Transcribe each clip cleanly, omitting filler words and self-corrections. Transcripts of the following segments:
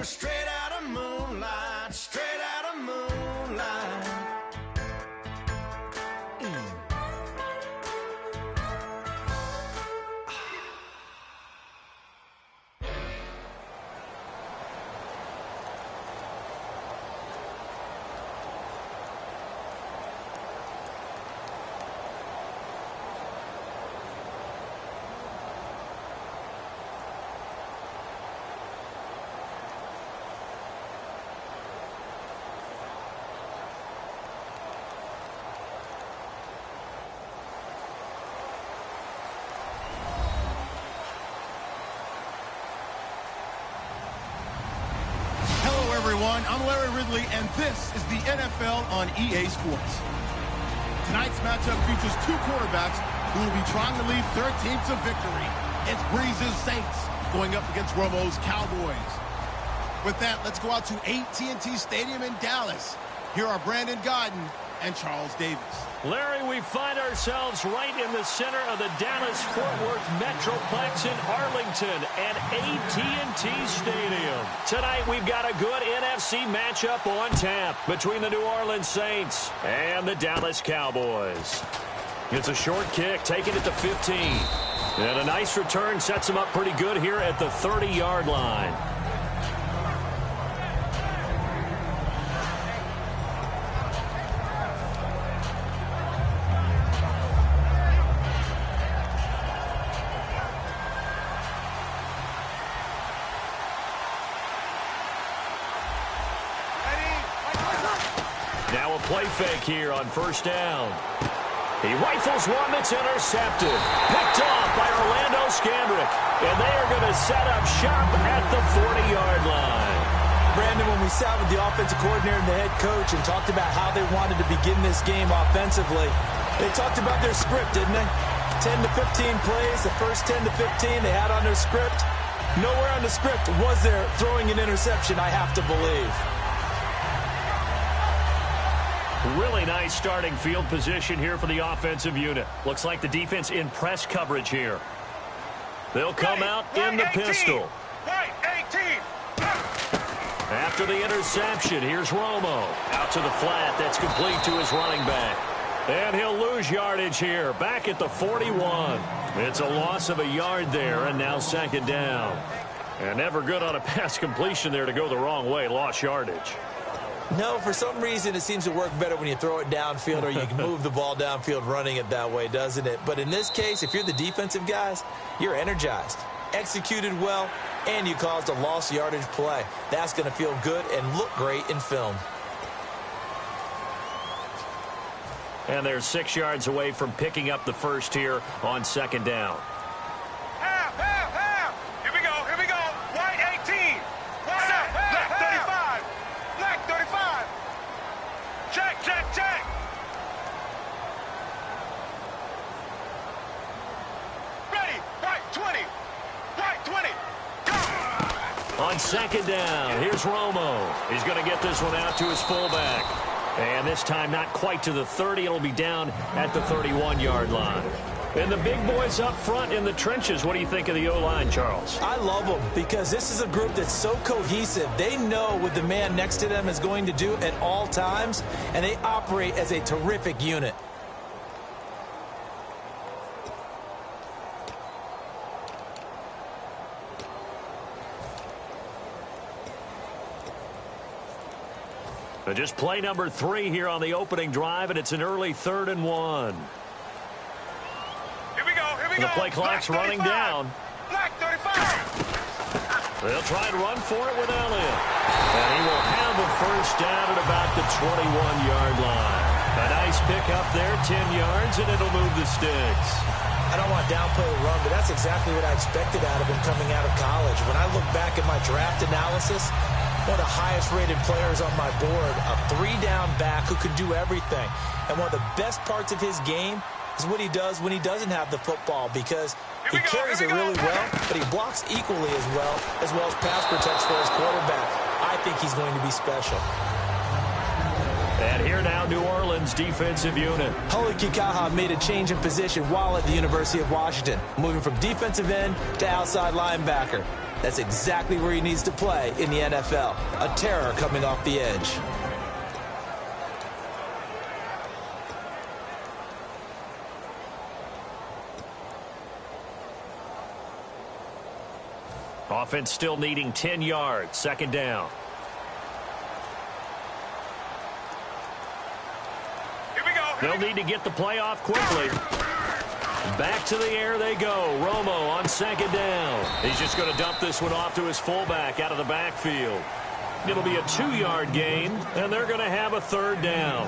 straight out of moonlight, straight out of moonlight. Everyone, I'm Larry Ridley, and this is the NFL on EA Sports. Tonight's matchup features two quarterbacks who will be trying to lead their team to victory. It's Breeze's Saints going up against Romo's Cowboys. With that, let's go out to AT&T Stadium in Dallas. Here are Brandon Godden and Charles Davis. Larry, we find ourselves right in the center of the Dallas-Fort Worth Metroplex in Arlington at AT&T Stadium. Tonight, we've got a good NFC matchup on tap between the New Orleans Saints and the Dallas Cowboys. It's a short kick, taking it to 15. And a nice return sets him up pretty good here at the 30-yard line. Now a play fake here on first down. He rifles one that's intercepted. Picked off by Orlando Scandrick. And they are going to set up shop at the 40-yard line. Brandon, when we sat with the offensive coordinator and the head coach and talked about how they wanted to begin this game offensively, they talked about their script, didn't they? 10 to 15 plays, the first 10 to 15 they had on their script. Nowhere on the script was there throwing an interception, I have to believe. Really nice starting field position here for the offensive unit. Looks like the defense in press coverage here. They'll come out in the pistol. After the interception, here's Romo. Out to the flat. That's complete to his running back. And he'll lose yardage here. Back at the 41. It's a loss of a yard there, and now second down. And never good on a pass completion there to go the wrong way. Lost yardage. No, for some reason it seems to work better when you throw it downfield or you can move the ball downfield running it that way, doesn't it? But in this case, if you're the defensive guys, you're energized, executed well, and you caused a lost yardage play. That's going to feel good and look great in film. And they're 6 yards away from picking up the first here on second down. Here we go. White 18. Black 35. Black 35. Check. Ready. White 20. White 20. On second down, here's Romo. He's going to get this one out to his fullback. And this time not quite to the 30. It'll be down at the 31-yard line. And the big boys up front in the trenches. What do you think of the O-line, Charles? I love them because this is a group that's so cohesive. They know what the man next to them is going to do at all times, and they operate as a terrific unit. Just play number 3 here on the opening drive, and it's an early 3rd and 1. Here we go. The play clock's running down. Black 35. They'll try and run for it with Elliott. And he will have the first down at about the 21-yard line. A nice pickup there, 10 yards, and it'll move the sticks. I don't want to downplay the run, but that's exactly what I expected out of him coming out of college. When I look back at my draft analysis, one of the highest-rated players on my board, a 3-down back who can do everything. And one of the best parts of his game is what he does when he doesn't have the football, because he carries it really well, but he blocks equally as well as pass protects for his quarterback. I think he's going to be special. And here now, New Orleans defensive unit. Huli Kikaha made a change in position while at the University of Washington, moving from defensive end to outside linebacker. That's exactly where he needs to play in the NFL. A terror coming off the edge. Offense still needing 10 yards. Second down. Here we go. They'll need to get the play off quickly. Back to the air they go. Romo on second down. He's just going to dump this one off to his fullback out of the backfield. It'll be a 2-yard gain, and they're going to have a third down.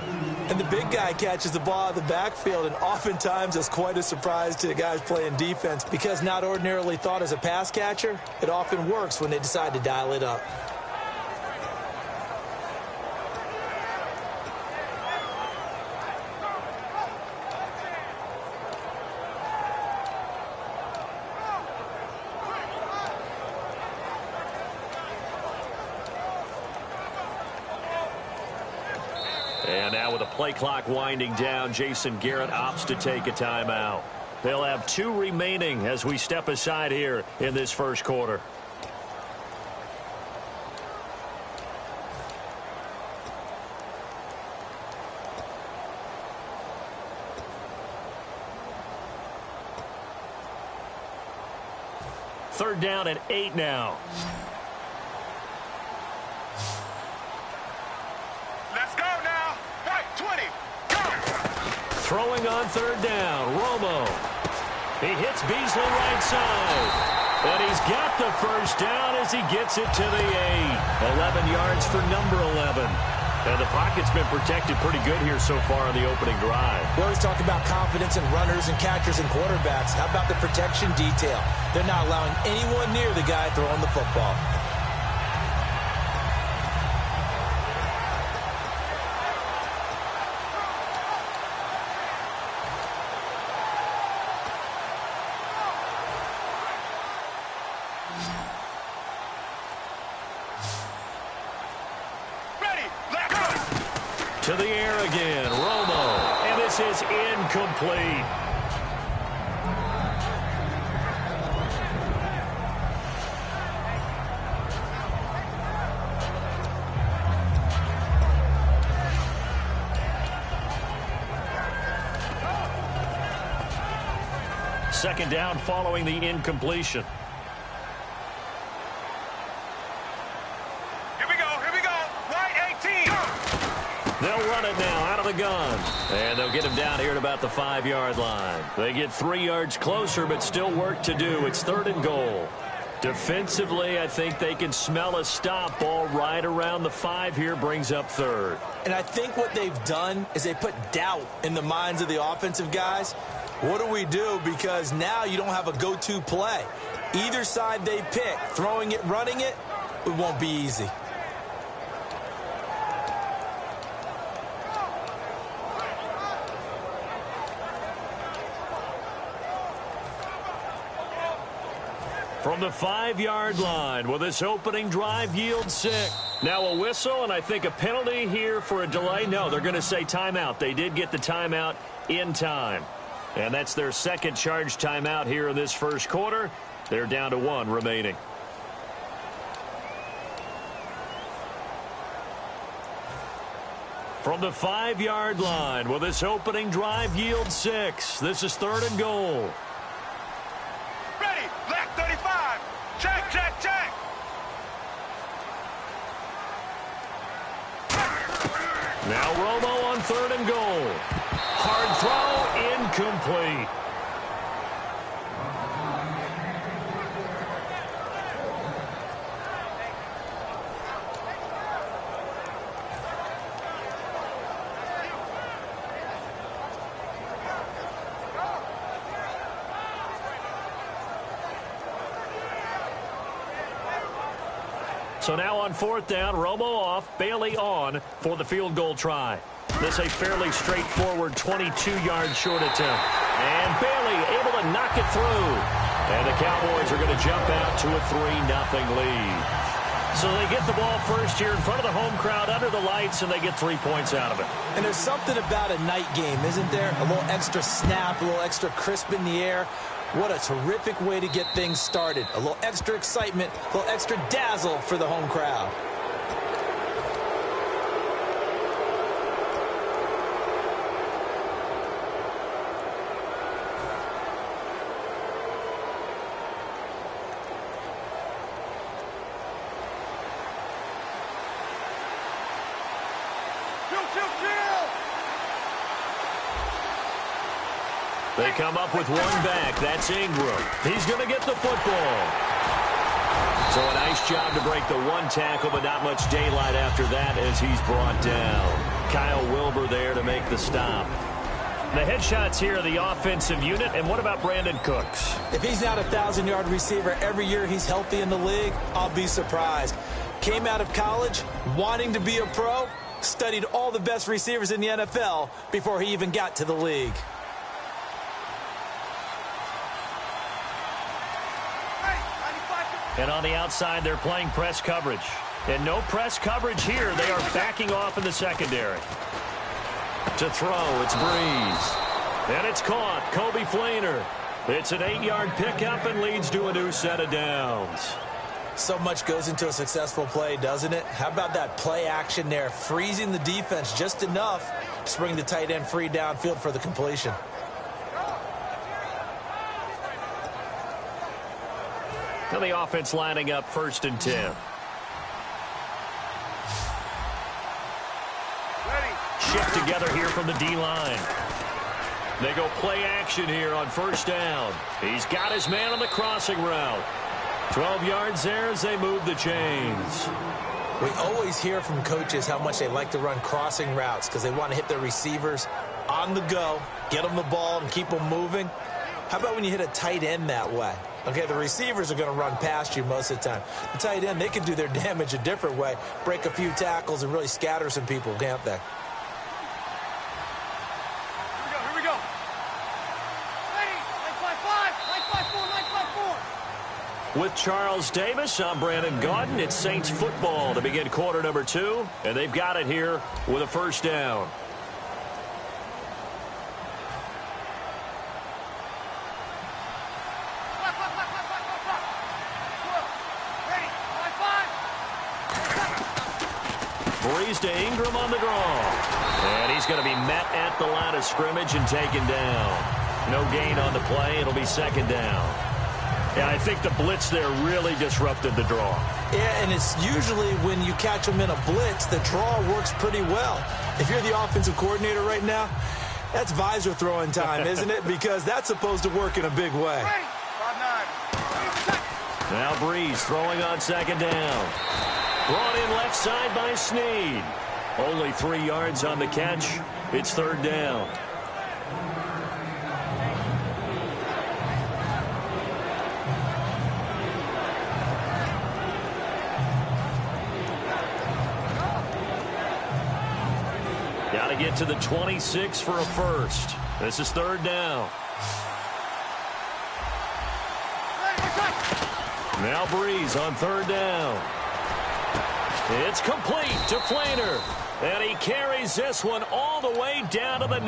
And the big guy catches the ball out of the backfield, and oftentimes that's quite a surprise to the guys playing defense because not ordinarily thought as a pass catcher, it often works when they decide to dial it up. And now with the play clock winding down, Jason Garrett opts to take a timeout. They'll have 2 remaining as we step aside here in this first quarter. Third down and 8 now. Let's go now. Right, 20. Go. Throwing on third down, Romo. He hits Beasley right side. And he's got the first down as he gets it to the 8. 11 yards for number 11. And the pocket's been protected pretty good here so far on the opening drive. We always talk about confidence in runners and catchers and quarterbacks. How about the protection detail? They're not allowing anyone near the guy throwing the football. To the air again, Romo, and this is incomplete. Second down following the incompletion. They'll run it now out of the gun. And they'll get him down here at about the 5-yard line. They get 3 yards closer, but still work to do. It's third and goal. Defensively, I think they can smell a stop. Ball right around the 5 here brings up third. And I think what they've done is they put doubt in the minds of the offensive guys. What do we do? Because now you don't have a go-to play. Either side they pick, throwing it, running it, it won't be easy. From the 5-yard line, will this opening drive yield 6? Now a whistle, and I think a penalty here for a delay. No, they're going to say timeout. They did get the timeout in time. And that's their second charge timeout here in this first quarter. They're down to 1 remaining. From the 5-yard line, will this opening drive yield 6? This is third and goal. Ready, left 35. Check, check, check. Now Romo on third and goal. Hard throw, incomplete. So now on fourth down, Romo off, Bailey on for the field goal try. This a fairly straightforward 22-yard short attempt. And Bailey able to knock it through. And the Cowboys are going to jump out to a 3-0 lead. So they get the ball first here in front of the home crowd under the lights, and they get 3 points out of it. And there's something about a night game, isn't there? A little extra snap, a little extra crisp in the air. What a terrific way to get things started. A little extra excitement, a little extra dazzle for the home crowd. They come up with one back. That's Ingram. He's going to get the football. So a nice job to break the one tackle, but not much daylight after that as he's brought down. Kyle Wilbur there to make the stop. The headshots here are the offensive unit. And what about Brandon Cooks? If he's not a 1,000-yard receiver every year he's healthy in the league, I'll be surprised. Came out of college wanting to be a pro, studied all the best receivers in the NFL before he even got to the league. And on the outside, they're playing press coverage. And no press coverage here. They are backing off in the secondary. To throw, it's Breeze. And it's caught. Kobe Fleener. It's an 8-yard pickup and leads to a new set of downs. So much goes into a successful play, doesn't it? How about that play action there, freezing the defense just enough to bring the tight end free downfield for the completion. And the offense lining up 1st and 10. Shift together here from the D-line. They go play action here on 1st down. He's got his man on the crossing route. 12 yards there as they move the chains. We always hear from coaches how much they like to run crossing routes because they want to hit their receivers on the go, get them the ball, and keep them moving. How about when you hit a tight end that way? Okay, the receivers are going to run past you most of the time. The tight end, they can do their damage a different way, break a few tackles, and really scatter some people, can't they? Here we go. Ready? 9-5-5, 9-5-4. With Charles Davis, I'm Brandon Gaudin. It's Saints football to begin quarter number 2, and they've got it here with a 1st down. Breeze to Ingram on the draw. And he's going to be met at the line of scrimmage and taken down. No gain on the play. It'll be 2nd down. Yeah, I think the blitz there really disrupted the draw. Yeah, and it's usually when you catch them in a blitz, the draw works pretty well. If you're the offensive coordinator right now, that's visor throwing time, isn't it? Because that's supposed to work in a big way. Now Breeze throwing on 2nd down. Brought in left side by Snead. Only 3 yards on the catch. It's 3rd down. Got to get to the 26 for a first. This is 3rd down. Now Breeze on 3rd down. It's complete to Fleener. And he carries this one all the way down to the 9.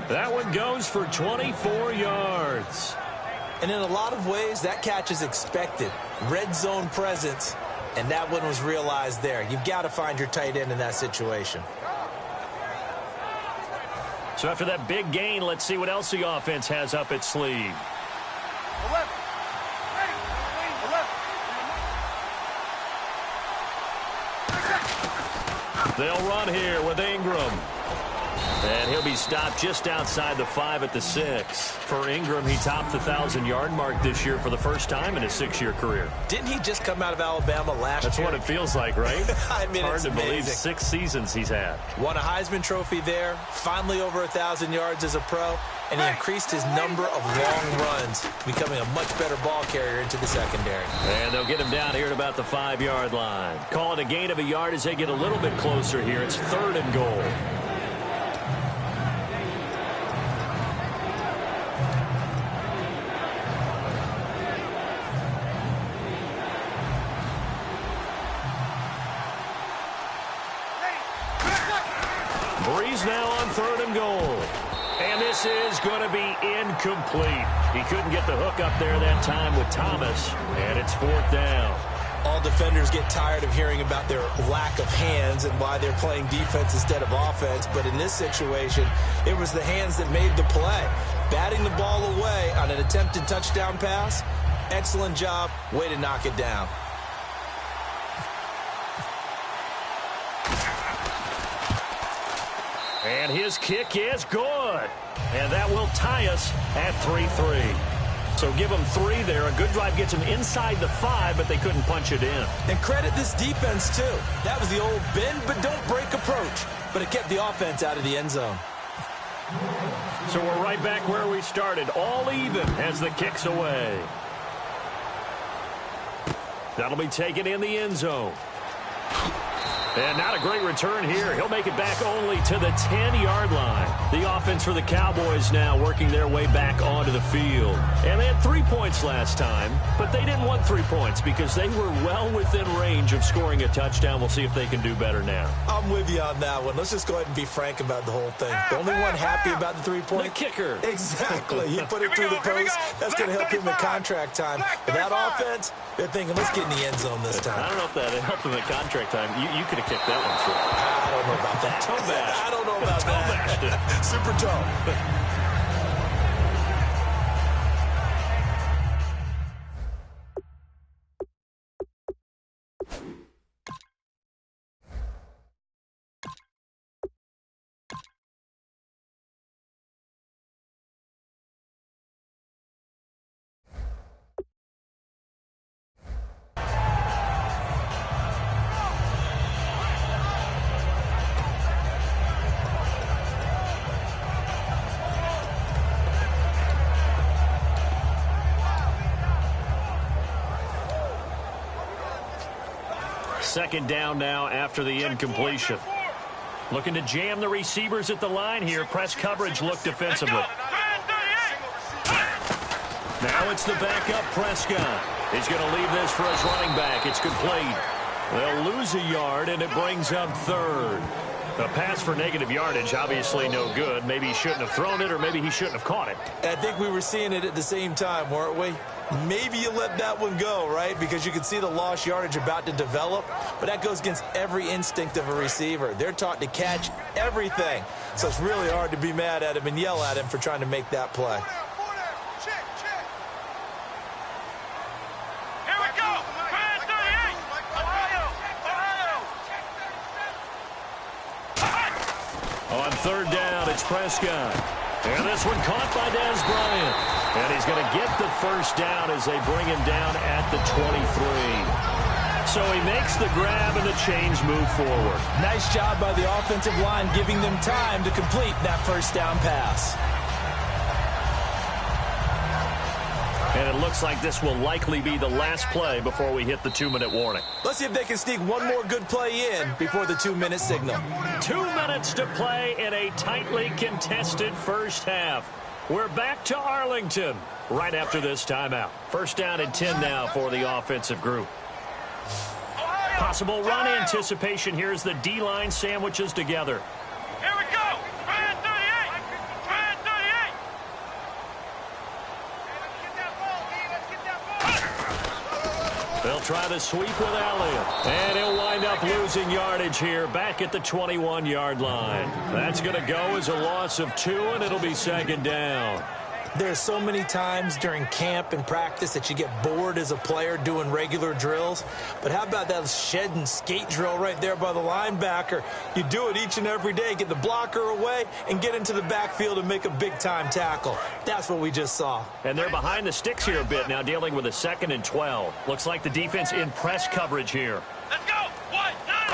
That one goes for 24 yards. And in a lot of ways, that catch is expected. Red zone presence, and that one was realized there. You've got to find your tight end in that situation. So after that big gain, let's see what else the offense has up its sleeve. 11. They'll run here with Ingram. And he'll be stopped just outside the 5 at the 6. For Ingram, he topped the 1,000-yard mark this year for the first time in his 6-year career. Didn't he just come out of Alabama last year? That's what it feels like, right? I mean, hard it's to amazing. believe 6 seasons he's had. Won a Heisman Trophy there, finally over 1,000 yards as a pro, and he increased his number of long runs, becoming a much better ball carrier into the secondary. And they'll get him down here at about the 5-yard line. Call it a gain of a yard as they get a little bit closer here. It's 3rd and goal. Breeze now on 3rd and goal. And this is going to be incomplete. He couldn't get the hook up there that time with Thomas, and it's 4th down. All defenders get tired of hearing about their lack of hands and why they're playing defense instead of offense. But in this situation, it was the hands that made the play. Batting the ball away on an attempted touchdown pass. Excellent job. Way to knock it down. And his kick is good. And that will tie us at 3-3. So give them 3 there. A good drive gets them inside the 5, but they couldn't punch it in. And credit this defense, too. That was the old bend but don't break approach. But it kept the offense out of the end zone. So we're right back where we started. All even as the kick's away. That'll be taken in the end zone. And not a great return here. He'll make it back only to the 10-yard line. The offense for the Cowboys now working their way back onto the field. And they had 3 points last time, but they didn't want 3 points because they were well within range of scoring a touchdown. We'll see if they can do better now. I'm with you on that one. Let's just go ahead and be frank about the whole thing. The only one happy about the 3-point? The kicker. Exactly. He put it through the post. That's going to help him in contract time. But that offense, they're thinking, let's get in the end zone this time. I don't know if that helped him in contract time. You could have kicked that one through. I don't know about that. Toe bash. I don't know about toe that. Bashed it. Super toe. Second down now after the incompletion. Looking to jam the receivers at the line here. Press coverage look defensively. Now it's the backup Prescott. He's going to leave this for his running back. It's complete. They'll lose a yard, and it brings up 3rd. A pass for negative yardage, obviously no good. Maybe he shouldn't have thrown it, or maybe he shouldn't have caught it. I think we were seeing it at the same time, weren't we? Maybe you let that one go, right? Because you can see the lost yardage about to develop. But that goes against every instinct of a receiver. They're taught to catch everything. So it's really hard to be mad at him and yell at him for trying to make that play. Here we go. 38. Ohio. On 3rd down, it's Prescott. And this one caught by Dez Bryant. And he's going to get the 1st down as they bring him down at the 23. So he makes the grab and the chains move forward. Nice job by the offensive line giving them time to complete that 1st down pass. And it looks like this will likely be the last play before we hit the 2-minute warning. Let's see if they can sneak one more good play in before the 2-minute signal. 2 minutes to play in a tightly contested first half. We're back to Arlington right after this timeout. 1st down and 10 now for the offensive group. Possible run anticipation here as the D-line sandwiches together. Here we go. 38. They'll try the sweep with Elliott. And he'll wind up losing yardage here back at the 21-yard line. That's going to go as a loss of 2, and it'll be 2nd down. There's so many times during camp and practice that you get bored as a player doing regular drills. But how about that shed and skate drill right there by the linebacker? You do it each and every day. Get the blocker away and get into the backfield and make a big-time tackle. That's what we just saw. And they're behind the sticks here a bit now, dealing with a 2nd and 12. Looks like the defense in press coverage here. Let's go. 1, 9.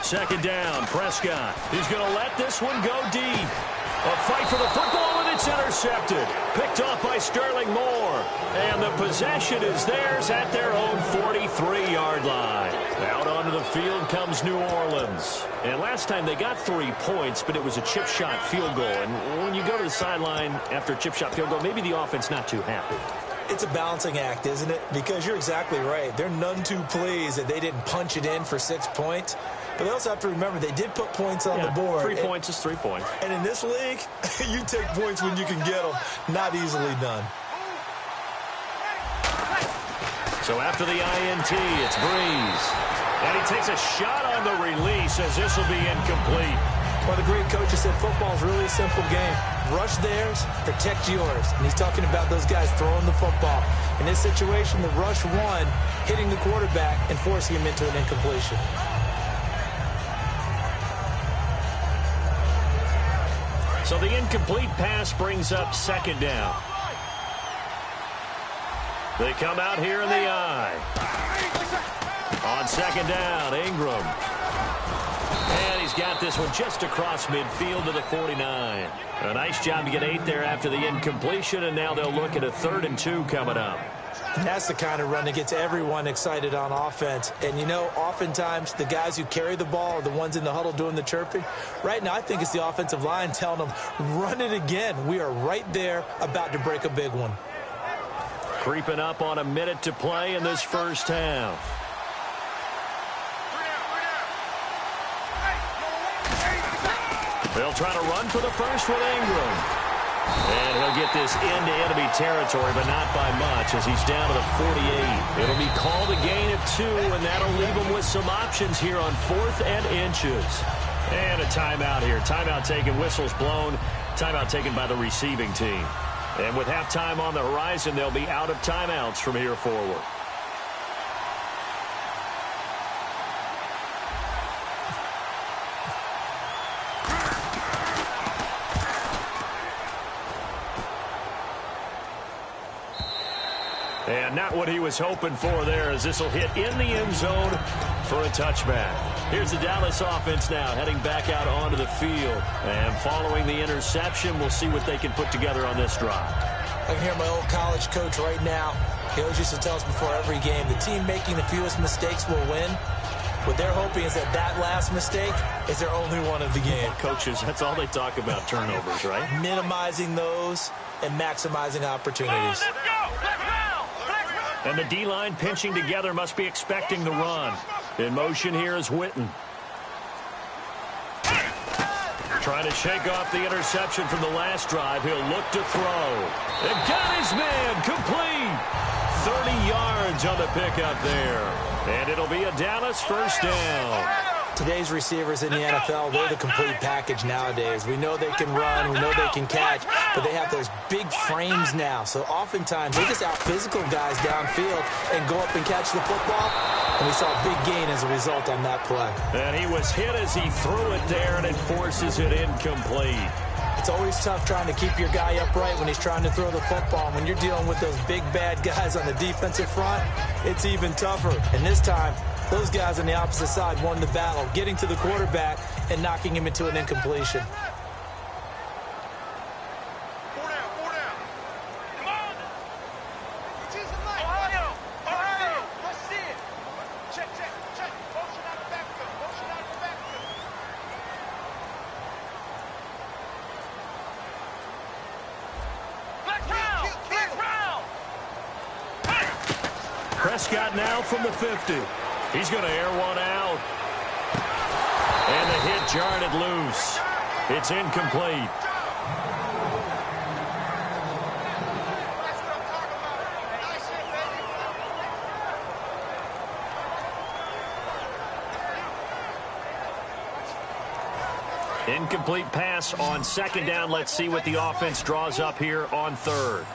2nd down, Prescott. He's going to let this one go deep. A fight for the football, and it's intercepted. Picked off by Sterling Moore. And the possession is theirs at their own 43-yard line. Out onto the field comes New Orleans. And last time they got 3 points, but it was a chip shot field goal. And when you go to the sideline after a chip shot field goal, maybe the offense not too happy. It's a balancing act, isn't it? Because you're exactly right. They're none too pleased that they didn't punch it in for 6 points. But they also have to remember they did put points on the board. 3 points is 3 points. And in this league, you take points when you can get them. Not easily done. So after the INT, it's Breeze. And he takes a shot on the release as this will be incomplete. Well, the great coaches said football is really a simple game. Rush theirs, protect yours. And he's talking about those guys throwing the football. In this situation, the rush won, hitting the quarterback and forcing him into an incompletion. So the incomplete pass brings up second down. They come out here in the eye. On second down, Ingram. And he's got this one just across midfield to the 49. A nice job to get 8 there after the incompletion, and now they'll look at a 3rd and 2 coming up. And that's the kind of run that gets everyone excited on offense. And, you know, oftentimes the guys who carry the ball are the ones in the huddle doing the chirping. Right now, I think it's the offensive line telling them, run it again. We are right there about to break a big one. Creeping up on a minute to play in this first half. They'll try to run for the first with Ingram. And he'll get this into enemy territory, but not by much as he's down to the 48. It'll be called a gain of 2, and that'll leave him with some options here on 4th and inches. And a timeout here. Timeout taken, whistles blown. Timeout taken by the receiving team. And with halftime on the horizon, they'll be out of timeouts from here forward. And not what he was hoping for there, as this will hit in the end zone for a touchback. Here's the Dallas offense now heading back out onto the field. And following the interception, we'll see what they can put together on this drive. I can hear my old college coach right now. He always used to tell us before every game, the team making the fewest mistakes will win. What they're hoping is that that last mistake is their only one of the game. Coaches, that's all they talk about, turnovers, right? Minimizing those and maximizing opportunities. And the D-line pinching together must be expecting the run. In motion here is Witten. Trying to shake off the interception from the last drive. He'll look to throw. And got his man complete. 30 yards on the pickup there. And it'll be a Dallas first down. Today's receivers in the NFL, they're the complete package nowadays. We know they can run, we know they can catch, but they have those big frames now. So oftentimes they just out-physical guys downfield and go up and catch the football. And we saw a big gain as a result on that play. And he was hit as he threw it there, and it forces it incomplete. It's always tough trying to keep your guy upright when he's trying to throw the football. When you're dealing with those big, bad guys on the defensive front, it's even tougher. And this time, those guys on the opposite side won the battle, getting to the quarterback and knocking him into an incompletion. Prescott now from the 50. He's going to air one out. And the hit jarred it loose. It's incomplete. Incomplete pass on second down. Let's see what the offense draws up here on 3rd.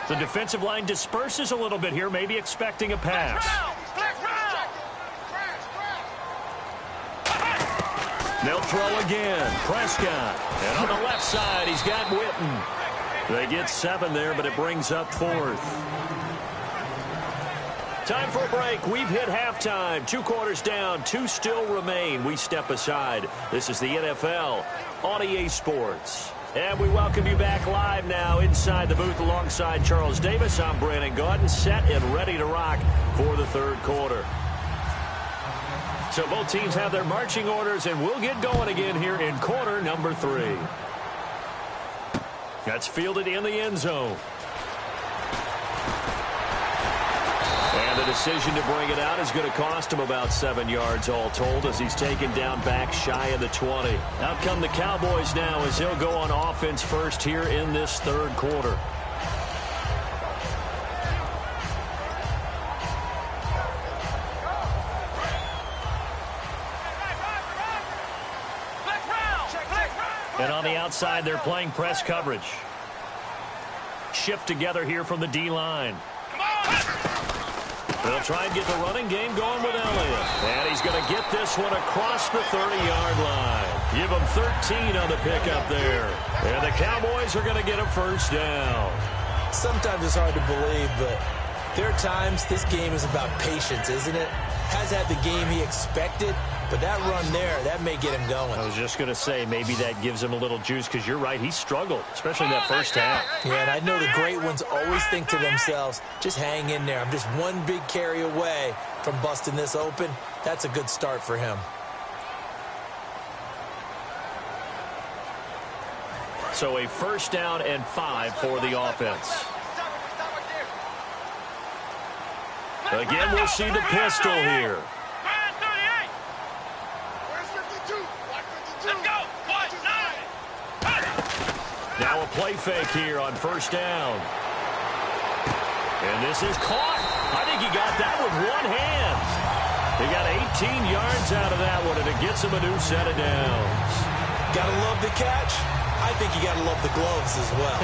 The defensive line disperses a little bit here, maybe expecting a pass. They'll throw again. Prescott. And on the left side, he's got Witten. They get 7 there, but it brings up 4th. Time for a break. We've hit halftime. 2 quarters down. 2 still remain. We step aside. This is the NFL on EA Sports. And we welcome you back live now inside the booth alongside Charles Davis. I'm Brandon Gaudin, set and ready to rock for the 3rd quarter. So both teams have their marching orders, and we'll get going again here in quarter number 3. That's fielded in the end zone. And the decision to bring it out is going to cost him about 7 yards all told as he's taken down back shy of the 20. Out come the Cowboys now as he'll go on offense first here in this third quarter. And on the outside, they're playing press coverage. Shift together here from the D-line. They'll try and get the running game going with Elliott. And he's going to get this one across the 30-yard line. Give him 13 on the pickup there. And the Cowboys are going to get a first down. Sometimes it's hard to believe, but there are times this game is about patience, isn't it? Has had the game he expected, but that run there, that may get him going. I was just going to say, maybe that gives him a little juice, because you're right, he struggled, especially in that first half. Yeah, and I know the great ones always think to themselves, just hang in there. I'm just one big carry away from busting this open. That's a good start for him. So a first down and 5 for the offense. Again, we'll see the pistol here. Now a play fake here on first down. And this is caught. I think he got that with one hand. He got 18 yards out of that one, and it gets him a new set of downs. Gotta love the catch. I think you gotta love the gloves as well.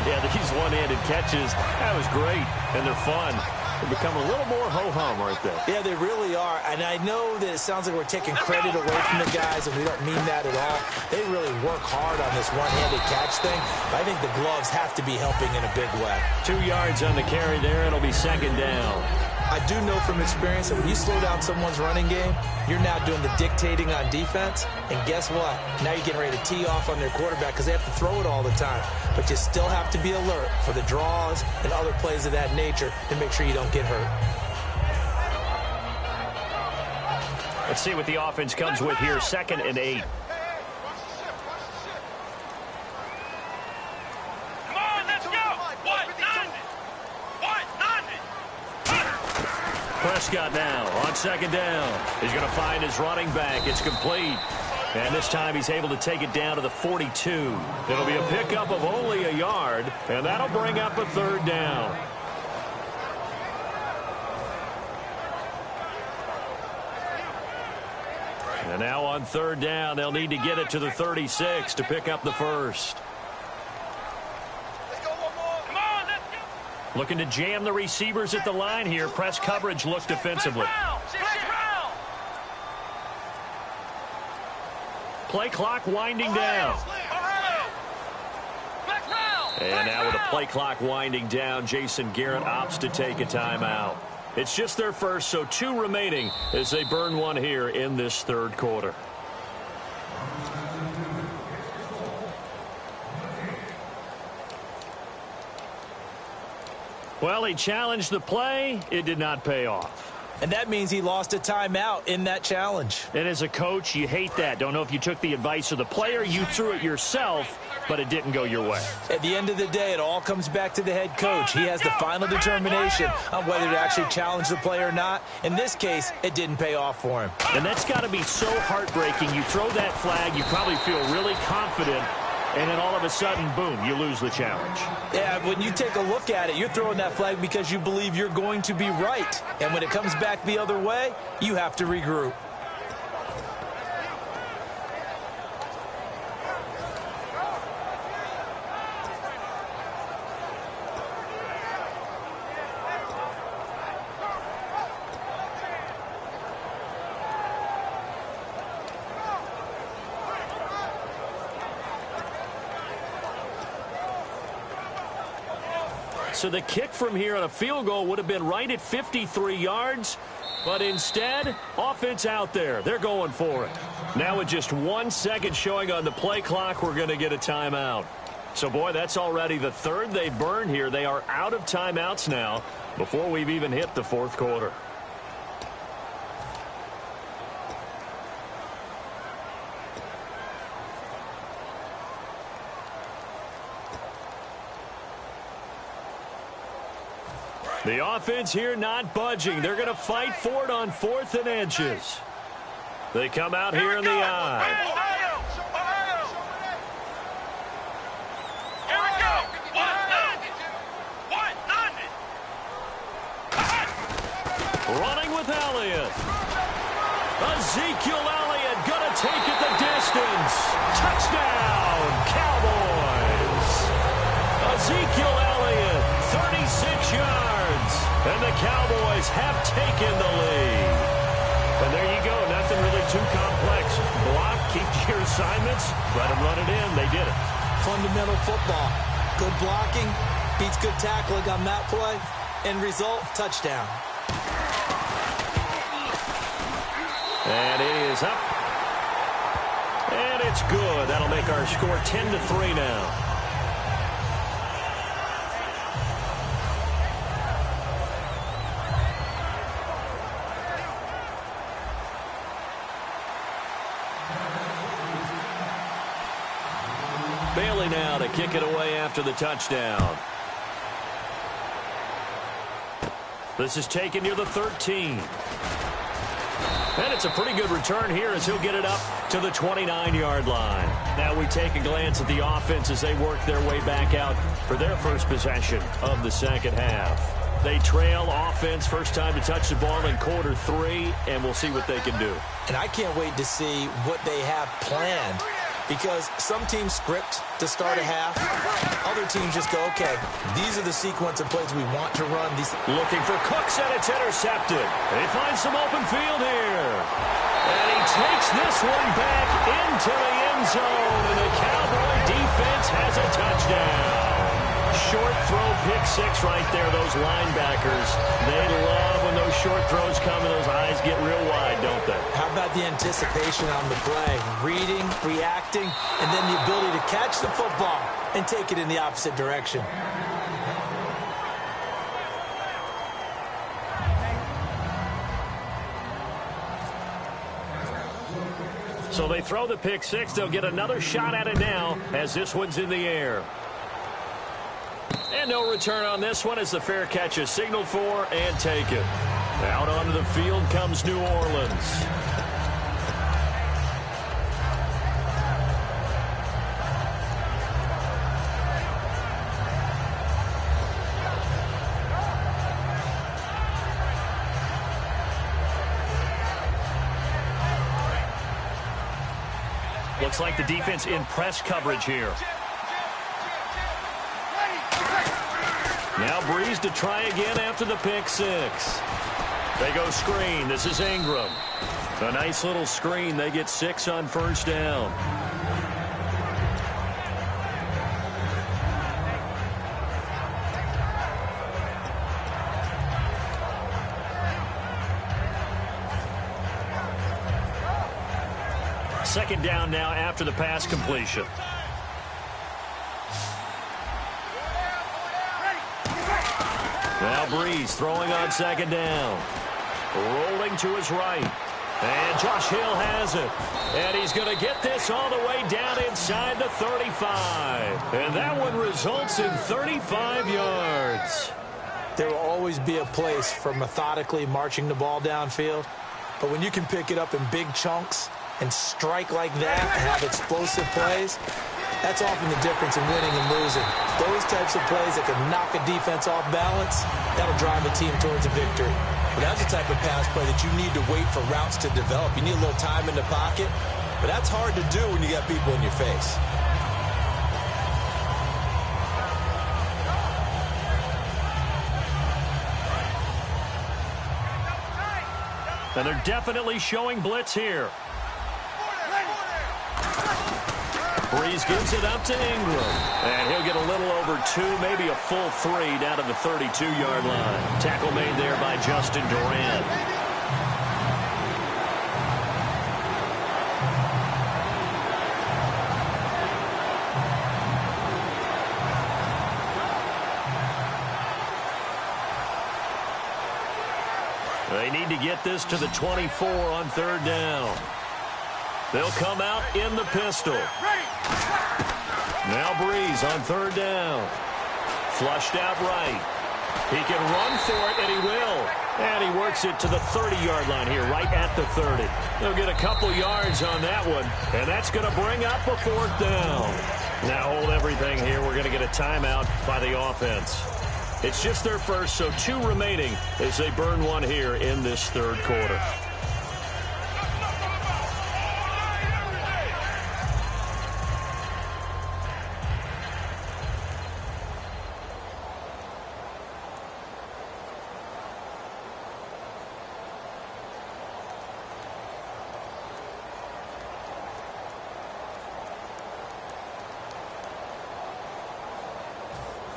Yeah, these one-handed catches, that was great, and they're fun. They become a little more ho-hum right there. Yeah, they really are. And I know that it sounds like we're taking credit away from the guys, and we don't mean that at all. They really work hard on this one-handed catch thing. But I think the gloves have to be helping in a big way. 2 yards on the carry there. It'll be second down. I do know from experience that when you slow down someone's running game, you're now doing the dictating on defense. And guess what? Now you're getting ready to tee off on their quarterback because they have to throw it all the time. But you still have to be alert for the draws and other plays of that nature to make sure you don't get hurt. Let's see what the offense comes with here. 2nd and 8. Prescott now on second down. He's going to find his running back. It's complete. And this time he's able to take it down to the 42. It'll be a pickup of only a yard, and that'll bring up a third down. And now on third down, they'll need to get it to the 36 to pick up the first. Looking to jam the receivers at the line here. Press coverage look defensively. Play clock winding down. And now with a play clock winding down, Jason Garrett opts to take a timeout. It's just their first, so 2 remaining as they burn one here in this third quarter. Well, he challenged the play. It did not pay off. And that means he lost a timeout in that challenge. And as a coach, you hate that. Don't know if you took the advice of the player, you threw it yourself, but it didn't go your way. At the end of the day, it all comes back to the head coach. He has the final determination on whether to actually challenge the play or not. In this case, it didn't pay off for him. And that's got to be so heartbreaking. You throw that flag, you probably feel really confident, and then all of a sudden, boom, you lose the challenge. Yeah, when you take a look at it, you're throwing that flag because you believe you're going to be right. And when it comes back the other way, you have to regroup. So the kick from here on a field goal would have been right at 53 yards. But instead, offense out there. They're going for it. Now with just 1 second showing on the play clock, we're going to get a timeout. So, boy, that's already the third they burned here. They are out of timeouts now before we've even hit the fourth quarter. The offense here not budging. They're going to fight for it on 4th and inches. They come out here in the eye. Here we go. Running with Elliott. Ezekiel Elliott going to take it the distance. Touchdown, Cowboys. Ezekiel Elliott, 36 yards. And the Cowboys have taken the lead. And there you go. Nothing really too complex. Block, keep to your assignments, let them run it in. They did it. Fundamental football. Good blocking beats good tackling on that play. End result, touchdown. And it is up. And it's good. That'll make our score 10-3 now. Bailey now to kick it away after the touchdown. This is taken near the 13. And it's a pretty good return here as he'll get it up to the 29-yard line. Now we take a glance at the offense as they work their way back out for their first possession of the second half. They trail offense, first time to touch the ball in quarter 3, and we'll see what they can do. And I can't wait to see what they have planned, because some teams script to start a half. Other teams just go, okay, these are the sequence of plays we want to run. Looking for Cooks, and it's intercepted. They find some open field here. And he takes this one back into the end zone, and the Cowboy defense has a touchdown. Short throw, pick 6 right there. Those linebackers, they love when those short throws come and those eyes get real wide, don't they? How about the anticipation on the play? Reading, reacting, and then the ability to catch the football and take it in the opposite direction. So they throw the pick 6. They'll get another shot at it now as this one's in the air. And no return on this one as the fair catch is signaled for and taken. Out onto the field comes New Orleans. Looks like the defense in press coverage here. Now Breeze to try again after the pick 6. They go screen. This is Ingram. A nice little screen. They get 6 on first down. Second down now after the pass completion. Now Breeze throwing on second down. Rolling to his right. And Josh Hill has it. And he's going to get this all the way down inside the 35. And that one results in 35 yards. There will always be a place for methodically marching the ball downfield. But when you can pick it up in big chunks and strike like that and have explosive plays, that's often the difference in winning and losing. Those types of plays that can knock a defense off balance, that'll drive a team towards a victory. But that's the type of pass play that you need to wait for routes to develop. You need a little time in the pocket, but that's hard to do when you got people in your face. And they're definitely showing blitz here. Breeze gives it up to Ingram. And he'll get a little over 2, maybe a full 3 down to the 32-yard line. Tackle made there by Justin Durant. They need to get this to the 24 on third down. They'll come out in the pistol. Now Breeze on third down. Flushed out right. He can run for it, and he will. And he works it to the 30-yard line here, right at the 30. They'll get a couple yards on that one, and that's going to bring up a 4th down. Now hold everything here. We're going to get a timeout by the offense. It's just their first, so 2 remaining as they burn one here in this 3rd quarter.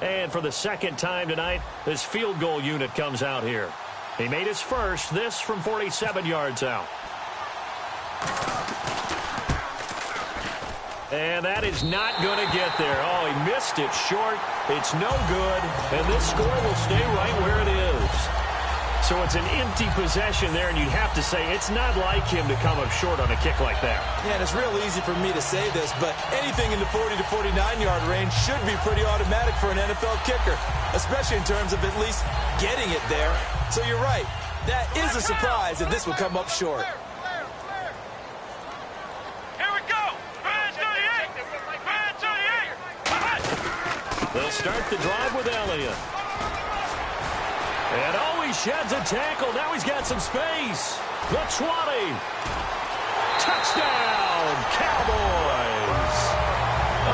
And for the 2nd time tonight, this field goal unit comes out here. He made his first, this from 47 yards out. And that is not going to get there. Oh, he missed it short. It's no good. And this score will stay right where it is. So it's an empty possession there, and you'd have to say it's not like him to come up short on a kick like that. Yeah, and it's real easy for me to say this, but anything in the 40 to 49-yard range should be pretty automatic for an NFL kicker, especially in terms of at least getting it there. So you're right. That is a surprise that this would come up short. Here we go. Red 38. Red 38. They'll start the drive with Elliott. And oh, he sheds a tackle. Now he's got some space. The 20. Touchdown, Cowboys.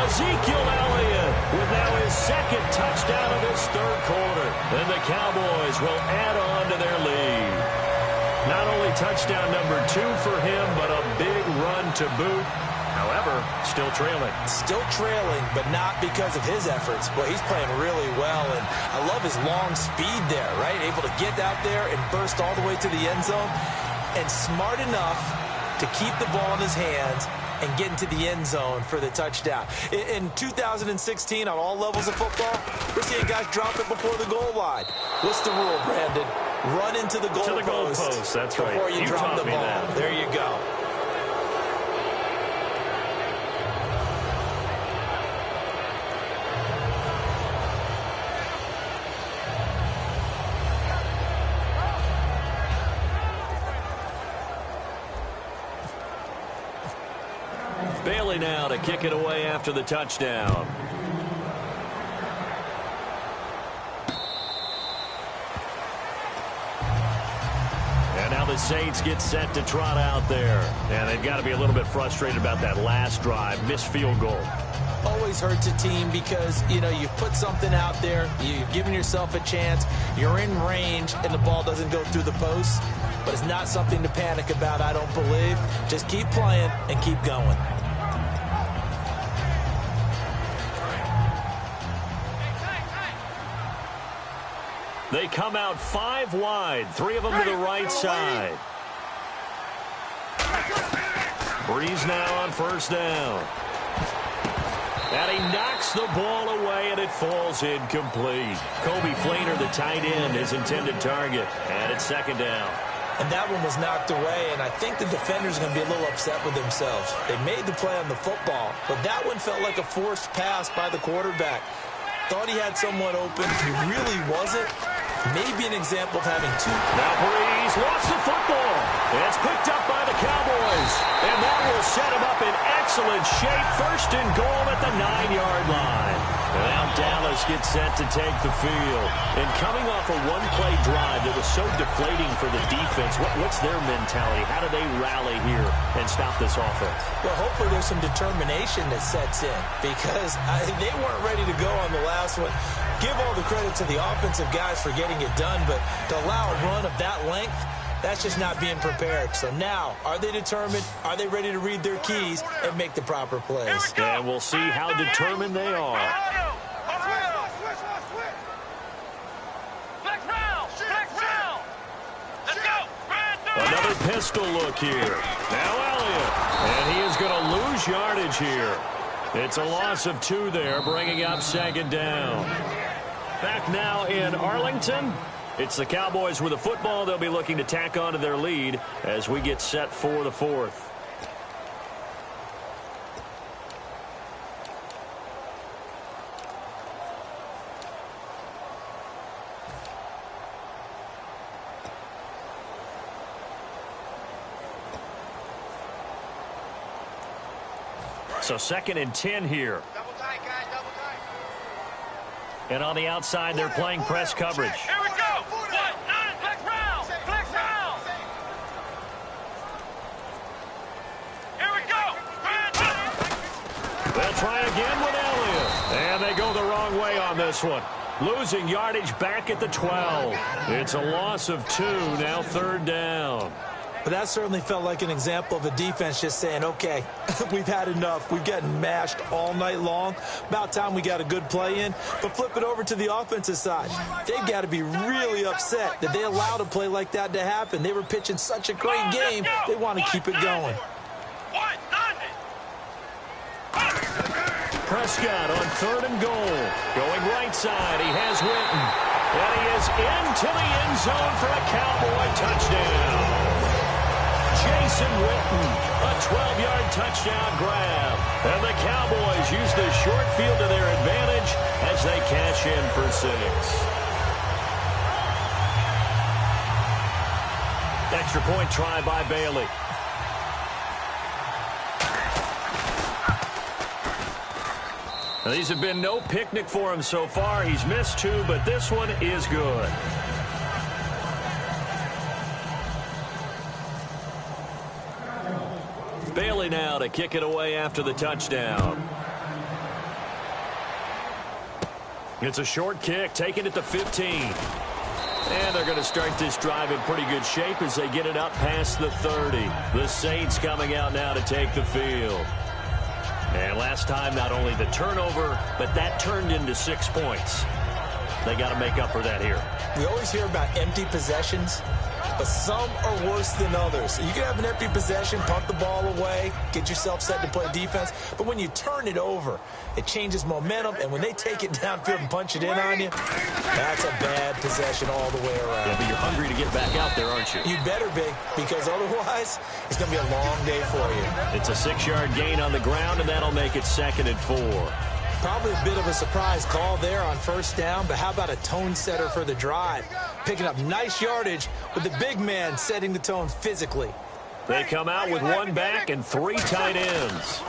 Ezekiel Elliott with now his 2nd touchdown of this 3rd quarter. And the Cowboys will add on to their lead. Not only touchdown number 2 for him, but a big run to boot. However, still trailing. Still trailing, but not because of his efforts. Boy, he's playing really well, and I love his long speed there, right? Able to get out there and burst all the way to the end zone, and smart enough to keep the ball in his hands and get into the end zone for the touchdown. In 2016, on all levels of football, we're seeing guys drop it before the goal line. What's the rule, Brandon? Run into the goalpost. That's right. Before you drop the ball. That. There you go. Bailey now to kick it away after the touchdown. And now the Saints get set to trot out there. And they've got to be a little bit frustrated about that last drive. Missed field goal. Always hurts a team because, you know, you've put something out there, you've given yourself a chance, you're in range, and the ball doesn't go through the post. But it's not something to panic about, I don't believe. Just keep playing and keep going. They come out 5 wide, 3 of them to the right side. Breeze now on 1st down. And he knocks the ball away, and it falls incomplete. Kobe Flainer, the tight end, his intended target. And it's 2nd down. And that one was knocked away, and I think the defenders are going to be a little upset with themselves. They made the play on the football, but that one felt like a forced pass by the quarterback. Thought he had someone open. He really wasn't. Maybe an example of having 2. Now Breeze lost the football. It's picked up by the Cowboys. And that will set him up in excellent shape. 1st and goal at the 9-yard line. Now Dallas gets set to take the field. And coming off a one-play drive that was so deflating for the defense, what's their mentality? How do they rally here and stop this offense? Well, hopefully there's some determination that sets in because they weren't ready to go on the last one. Give all the credit to the offensive guys for getting it done, but to allow a run of that length, that's just not being prepared. So now, are they determined? Are they ready to read their keys and make the proper plays? And we'll see how determined they are. Another pistol look here. Now Elliott. And he is going to lose yardage here. It's a loss of 2 there, bringing up 2nd down. Back now in Arlington. It's the Cowboys with the football. They'll be looking to tack on to their lead as we get set for the 4th. So 2nd and 10 here. Double tight, guys, double tight. And on the outside, they're playing press coverage. Here we go. 1, 9, flex round. Flex round. Here we go. They'll try again with Elliott. And they go the wrong way on this one. Losing yardage back at the 12. It's a loss of 2, now 3rd down. But that certainly felt like an example of a defense just saying, okay, we've had enough. We've gotten mashed all night long. About time we got a good play in. But flip it over to the offensive side. They've got to be really upset that they allowed a play like that to happen. They were pitching such a great game. They want to keep it going. Prescott on 3rd and goal. Going right side. He has Witten. And he is into the end zone for a Cowboy touchdown. Jason Witten, a 12-yard touchdown grab. And the Cowboys use the short field to their advantage as they cash in for 6. Extra point try by Bailey. Now, these have been no picnic for him so far. He's missed 2, but this one is good. Bailey now to kick it away after the touchdown. It's a short kick, taking it to 15. And they're going to start this drive in pretty good shape as they get it up past the 30. The Saints coming out now to take the field. And last time, not only the turnover, but that turned into 6 points. They got to make up for that here. We always hear about empty possessions, but some are worse than others. You can have an empty possession, punt the ball away, get yourself set to play defense, but when you turn it over, it changes momentum, and when they take it downfield and punch it in on you, that's a bad possession all the way around. Yeah, but you're hungry to get back out there, aren't you? You better be, because otherwise, it's going to be a long day for you. It's a 6-yard gain on the ground, and that'll make it 2nd and 4. Probably a bit of a surprise call there on 1st down, but how about a tone setter for the drive? Picking up nice yardage with the big man setting the tone physically. They come out with 1 back and 3 tight ends.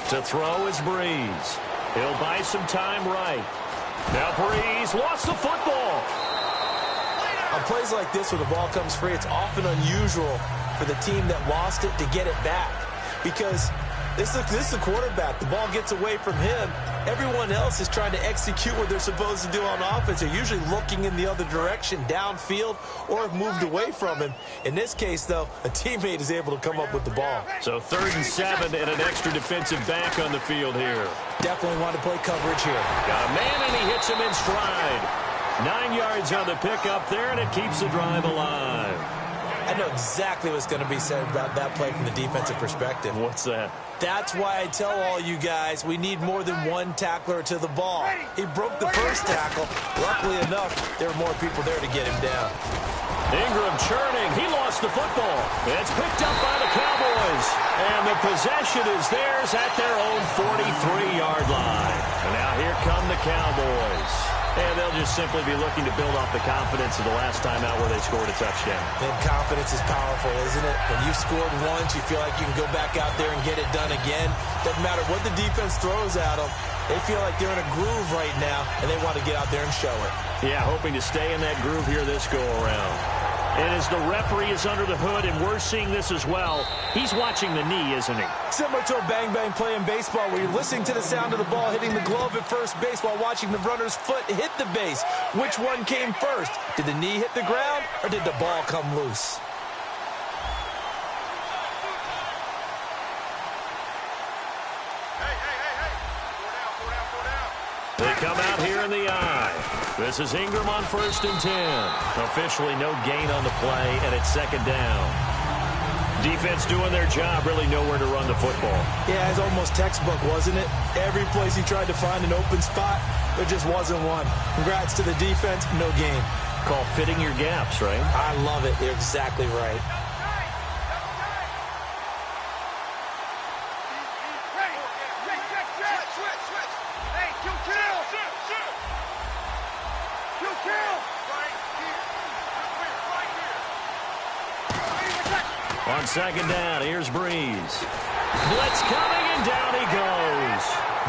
To throw is Breeze. He'll buy some time right. Now Breeze lost the football. On plays like this where the ball comes free, it's often unusual for the team that lost it to get it back. Because this is the quarterback. The ball gets away from him. Everyone else is trying to execute what they're supposed to do on offense. They're usually looking in the other direction, downfield, or have moved away from him. In this case, though, a teammate is able to come up with the ball. So 3rd and 7 and an extra defensive back on the field here. Definitely want to play coverage here. Got a man, and he hits him in stride. 9 yards on the pickup there, and it keeps the drive alive. I know exactly what's going to be said about that play from the defensive perspective. What's that? That's why I tell all you guys we need more than one tackler to the ball. He broke the first tackle. Luckily enough, there were more people there to get him down. Ingram churning. He lost the football. It's picked up by the Cowboys. And the possession is theirs at their own 43-yard line. And now here come the Cowboys. And they'll just simply be looking to build off the confidence of the last time out where they scored a touchdown. And confidence is powerful, isn't it? When you've scored once, you feel like you can go back out there and get it done again. Doesn't matter what the defense throws at them. They feel like they're in a groove right now, and they want to get out there and show it. Yeah, hoping to stay in that groove here this go-around. And as the referee is under the hood, and we're seeing this as well, he's watching the knee, isn't he? Similar to a bang-bang play in baseball where you're listening to the sound of the ball hitting the glove at first base while watching the runner's foot hit the base. Which one came first? Did the knee hit the ground, or did the ball come loose? They come out here in the eye. This is Ingram on 1st and 10. Officially no gain on the play, and it's 2nd down. Defense doing their job, really nowhere to run the football. Yeah, it's almost textbook, wasn't it? Every place he tried to find an open spot, there just wasn't one. Congrats to the defense, no gain. Call fitting your gaps, right? I love it. You're exactly right. On second down, here's Breeze. Blitz coming, and down he goes.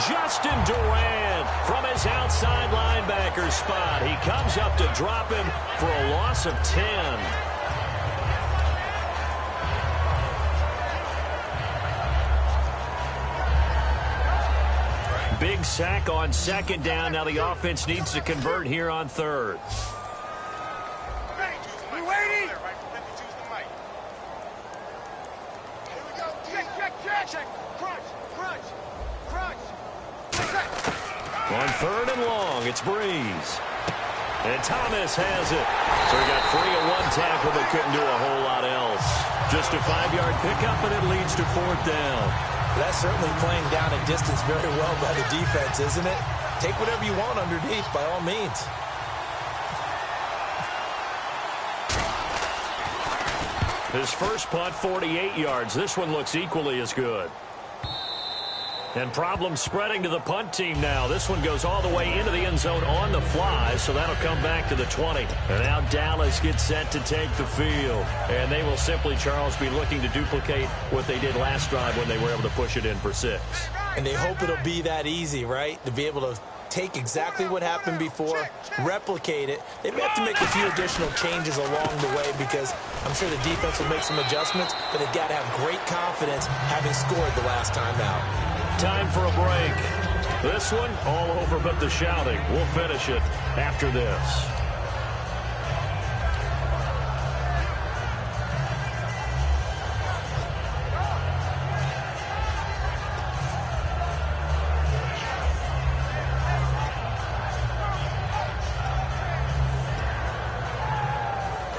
Justin Durant from his outside linebacker spot. He comes up to drop him for a loss of 10. Big sack on second down. Now the offense needs to convert here on third. We waiting. Check. Crunch. On third and long, it's Breeze. And Thomas has it. So he got 3 on one tackle, but couldn't do a whole lot else. Just a 5-yard pickup, and it leads to fourth down. That's certainly playing down a distance very well by the defense, isn't it? Take whatever you want underneath, by all means. His first punt, 48 yards. This one looks equally as good. And problems spreading to the punt team now. This one goes all the way into the end zone on the fly, so that'll come back to the 20. And now Dallas gets set to take the field. And they will simply, Charles, be looking to duplicate what they did last drive when they were able to push it in for 6. And they hope it'll be that easy, right? To be able to take exactly what happened before, replicate it. They may have to make a few additional changes along the way because I'm sure the defense will make some adjustments, but they've got to have great confidence having scored the last time out. Time for a break. This one all over but the shouting. We'll finish it after this.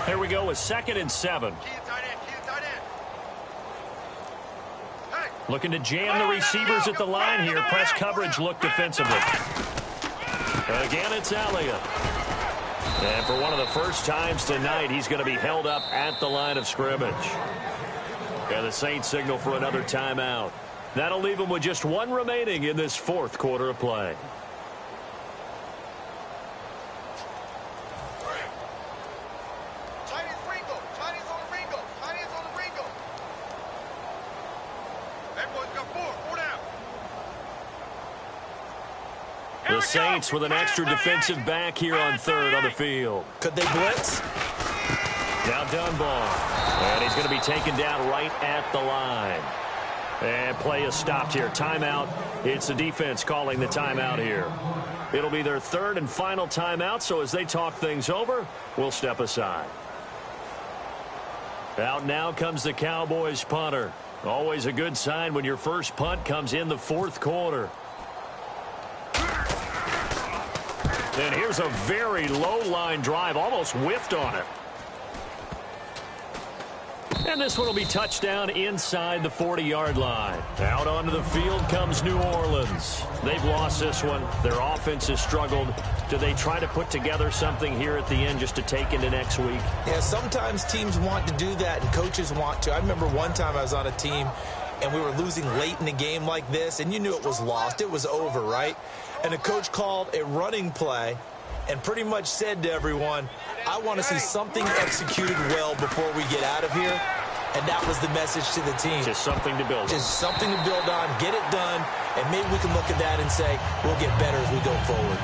Here we go with 2nd and 7. Looking to jam the receivers at the line here. Press coverage look defensively. Again, it's Elliott. And for one of the first times tonight, he's going to be held up at the line of scrimmage. And the Saints signal for another timeout. That'll leave them with just one remaining in this fourth quarter of play. The Saints with an extra defensive back here on third on the field. Could they blitz? Now Dunbar. And he's going to be taken down right at the line. And play is stopped here. Timeout. It's the defense calling the timeout here. It'll be their third and final timeout, so as they talk things over, we'll step aside. Out now comes the Cowboys punter. Always a good sign when your first punt comes in the fourth quarter. And here's a very low-line drive, almost whiffed on it. And this one will be touchdown inside the 40-yard line. Out onto the field comes New Orleans. They've lost this one. Their offense has struggled. Do they try to put together something here at the end just to take into next week? Yeah, sometimes teams want to do that and coaches want to. I remember one time I was on a team and we were losing late in the game like this, and you knew it was lost. It was over, right? And the coach called a running play and pretty much said to everyone, I want to see something executed well before we get out of here. And that was the message to the team. Just something to build on. Just something to build on, get it done, and maybe we can look at that and say, we'll get better as we go forward.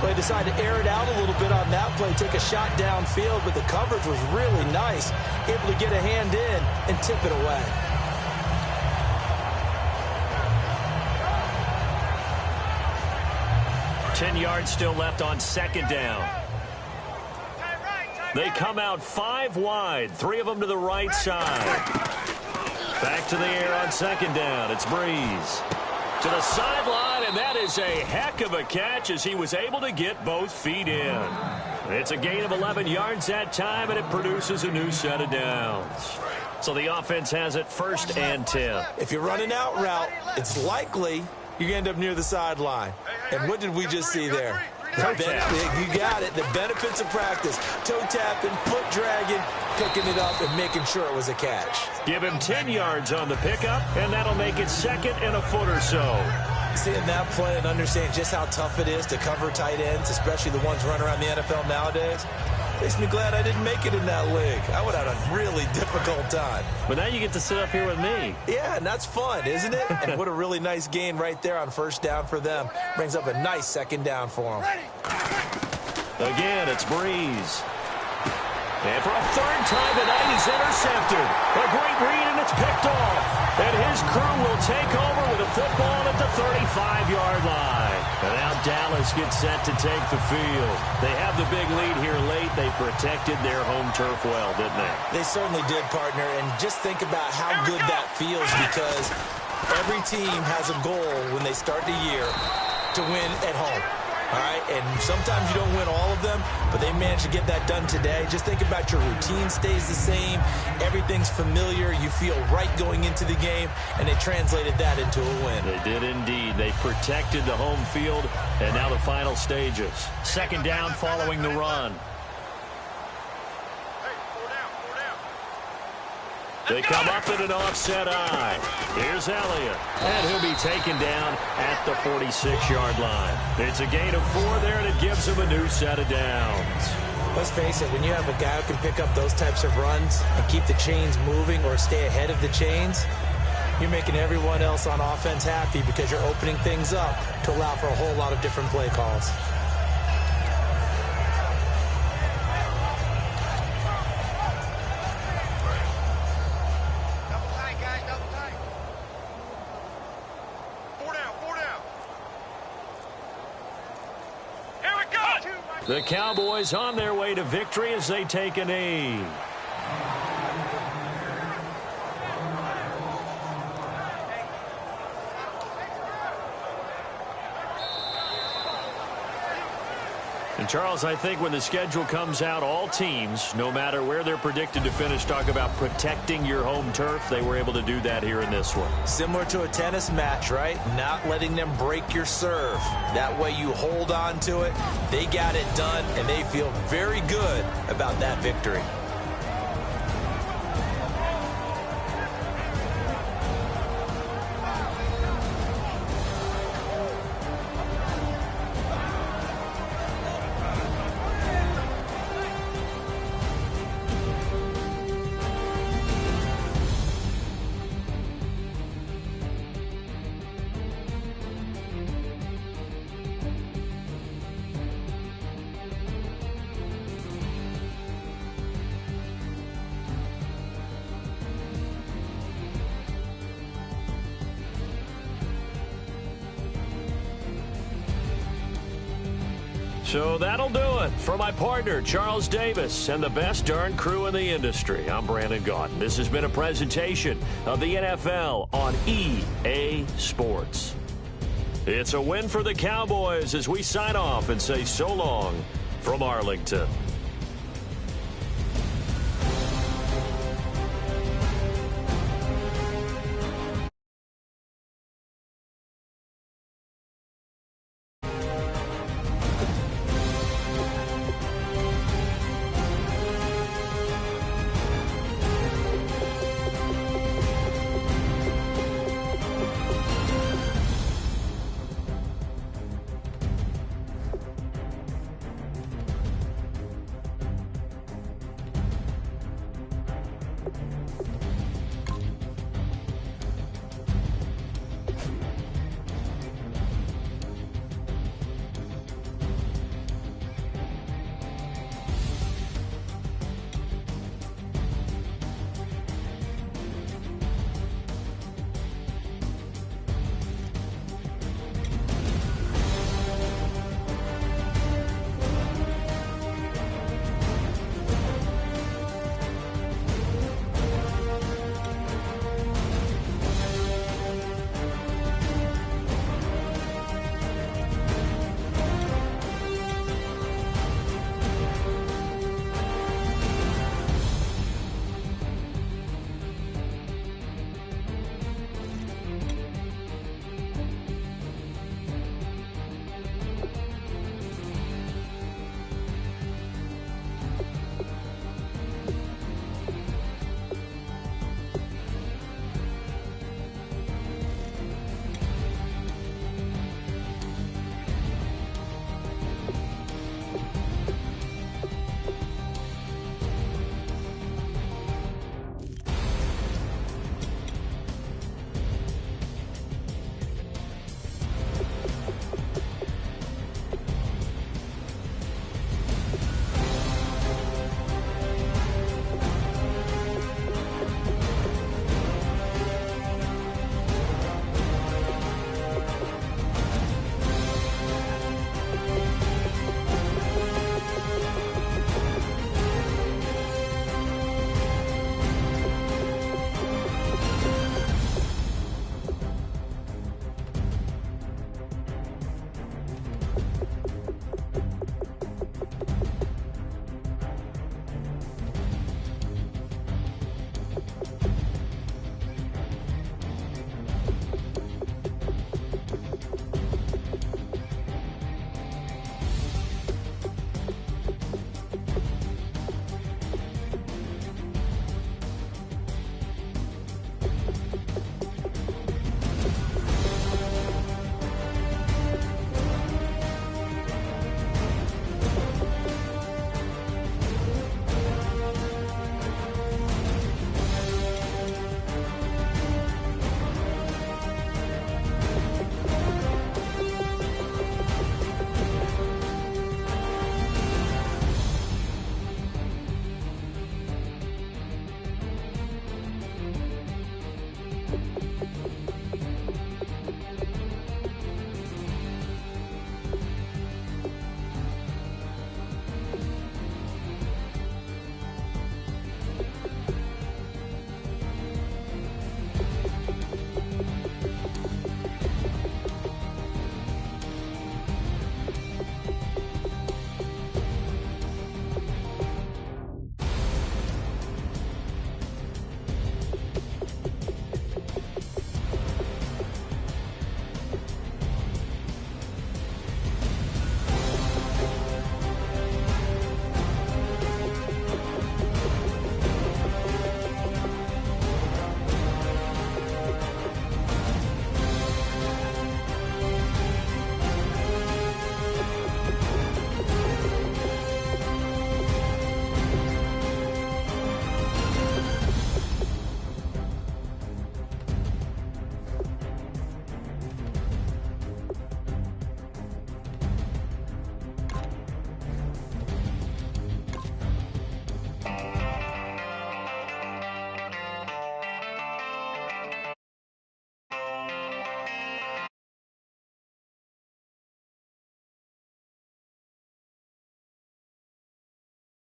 They decided to air it out a little bit on that play, take a shot downfield, but the coverage was really nice, able to get a hand in and tip it away. Ten yards still left on second down. They come out 5 wide, 3 of them to the right side. Back to the air on second down. It's Breeze. To the sideline, and that is a heck of a catch as he was able to get both feet in. It's a gain of 11 yards that time, and it produces a new set of downs. So the offense has it 1st and 10. If you're running out route, it's likely you end up near the sideline. And what did we just see there? You got it. The benefits of practice. Toe tapping, foot dragging, picking it up, and making sure it was a catch. Give him 10 yards on the pickup, and that'll make it 2nd and a foot or so. Seeing that play and understanding just how tough it is to cover tight ends, especially the ones running around the NFL nowadays, Makes me glad I didn't make it in that league. I would have had a really difficult time. But now you get to sit up here with me. Yeah, and that's fun, isn't it? And what a really nice gain right there on first down for them. Brings up a nice second down for them. Again, it's Breeze. And for a third time tonight, he's intercepted. A great read, and it's picked off. And his crew will take over with a football at the 35-yard line. And now Dallas gets set to take the field. They have the big lead here late. They protected their home turf well, didn't they? They certainly did, partner. And just think about how good that feels, because every team has a goal when they start the year to win at home. All right, and sometimes you don't win all of them, but they managed to get that done today. Just think about your routine stays the same. Everything's familiar. You feel right going into the game, and they translated that into a win. They did indeed. They protected the home field, and now the final stages. Second down following the run. They come up in an offset eye. Here's Elliott. And he'll be taken down at the 46-yard line. It's a gain of 4 there, and it gives him a new set of downs. Let's face it, when you have a guy who can pick up those types of runs and keep the chains moving or stay ahead of the chains, you're making everyone else on offense happy because you're opening things up to allow for a whole lot of different play calls. The Cowboys on their way to victory as they take a knee. And Charles, I think when the schedule comes out, all teams, no matter where they're predicted to finish, talk about protecting your home turf. They were able to do that here in this one. Similar to a tennis match, right? Not letting them break your serve. That way you hold on to it. They got it done, and they feel very good about that victory. So that'll do it for my partner, Charles Davis, and the best darn crew in the industry. I'm Brandon Gaudin. This has been a presentation of the NFL on EA Sports. It's a win for the Cowboys as we sign off and say so long from Arlington.